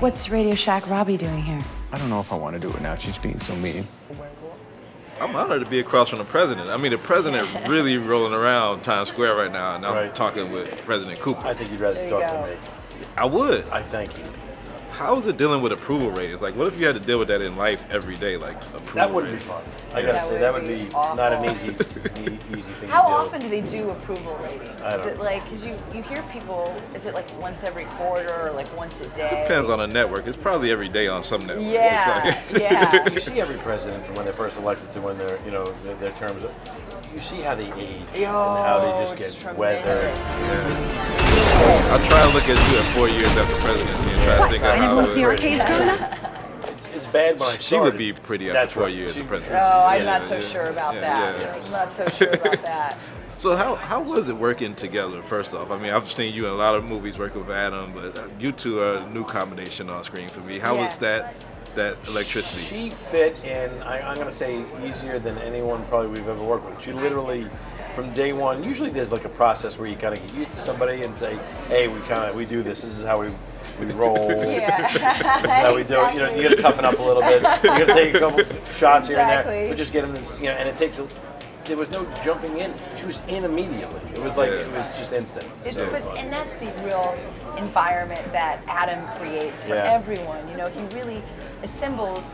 What's Radio Shack Robbie doing here? I don't know if I want to do it now. She's being so mean. I'm honored to be across from the president. I mean, the president really rolling around Times Square right now, and I'm talking with President Cooper. I think you'd rather talk to me. I would. I thank you. How is it dealing with approval ratings? Like, what if you had to deal with that in life every day, like approval That wouldn't ratings? be fun. I gotta say, that would be not an easy thing How to do. often do they do approval ratings? Is it like, because you hear people, is it like once every quarter or like once a day? Depends on the network. It's probably every day on some networks. Yeah, It's like yeah. You see every president from when they're first elected to when they're, their terms. You see how they age and how they just get weathered. I try to look at you at 4 years after presidency and try to think of how the arcades growing up? It's bad when I she would be pretty after 4 years of presidency. Oh, I'm not so sure about that. I'm not so sure about that. So how was it working together, first off? I mean, I've seen you in a lot of movies working with Adam, but you two are a new combination on screen for me. How was that electricity? She fit in, I'm going to say, easier than anyone probably we've ever worked with. She literally, from day one, usually there's like a process where you kind of get used to somebody and say, hey, we do this. This is how we roll. Yeah. This is how we do it. You got to toughen up a little bit. You got to take a couple shots here and there. But just get in this, and it takes there was no jumping in. She was in immediately. It was like it was just instant. And that's the real environment that Adam creates for everyone. He really assembles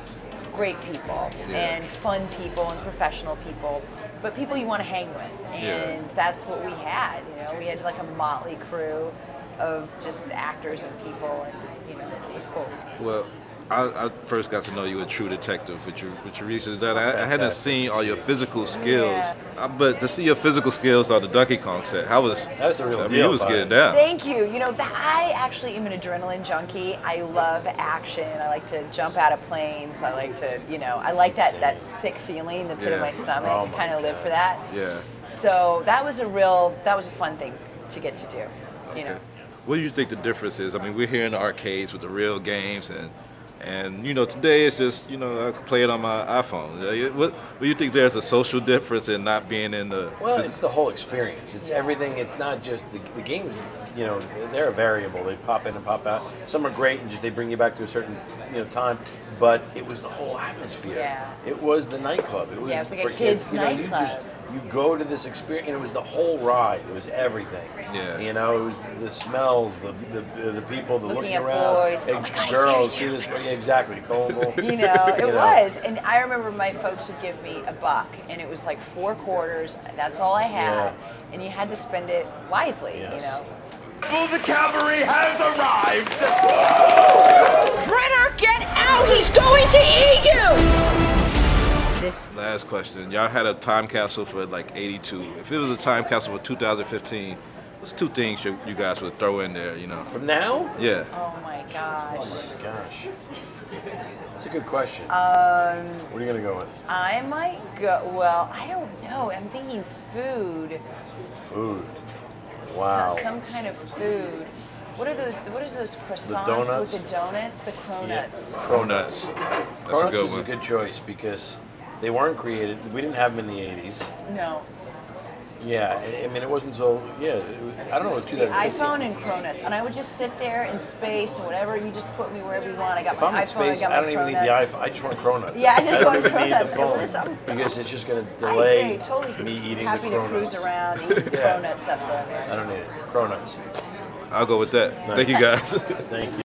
great people and fun people and professional people, but people you want to hang with. And that's what we had. We had like a motley crew of just actors and people, and it was cool. Well, I first got to know you a true detective with your research. I hadn't seen all your physical skills, but to see your physical skills on the Donkey Kong set, that was the real deal. You was getting down. Thank you. I actually am an adrenaline junkie. I love action. I like to jump out of planes. I like to, I like that sick feeling in the pit of my stomach. I kind of live for that. Yeah. So that was a fun thing to get to do. Okay. What do you think the difference is? I mean, we're here in the arcades with the real games, and today it's just, I can play it on my iPhone. What do you think there's a social difference in not being in the... Well, it's the whole experience. It's everything. It's not just the games, they're a variable. They pop in and pop out. Some are great and they bring you back to a certain, time, but it was the whole atmosphere. Yeah. It was the nightclub. It was it's like for a kids' nightclub. You go to this experience, and it was the whole ride. It was everything. Yeah. It was the smells, the people, the looking at around, boys. Oh my God, girls. See this? Yeah, exactly. Boom, boom. It was. And I remember my folks would give me $1, and it was like 4 quarters. That's all I had, and you had to spend it wisely. The cavalry has arrived. Brenner, get out! He's going to eat you! Last question. Y'all had a time capsule for like 82. If it was a time capsule for 2015, what's 2 things you guys would throw in there, From now? Yeah. Oh my gosh. Oh my gosh. That's a good question. What are you going to go with? I might go, well, I don't know. I'm thinking food. Food. Wow. Some kind of food. What are those croissants with the donuts? The cronuts. Yeah. Cronuts. That's Cronuts a good is one. a good choice because they weren't created. We didn't have them in the 80s. No. Yeah, I mean, it wasn't so, I don't know, it was 2015. iPhone and cronuts. And I would just sit there in space and whatever, you just put me wherever you want. I got if my I'm in iPhone, space, I got my I don't even need the iPhone. I just want cronuts. Yeah, I just want don't even need the cronuts. phone because it's just going to delay me eating the happy to cronuts. cruise around eating cronuts up there. I don't need it. Cronuts. I'll go with that. Thank you, guys. Thank you.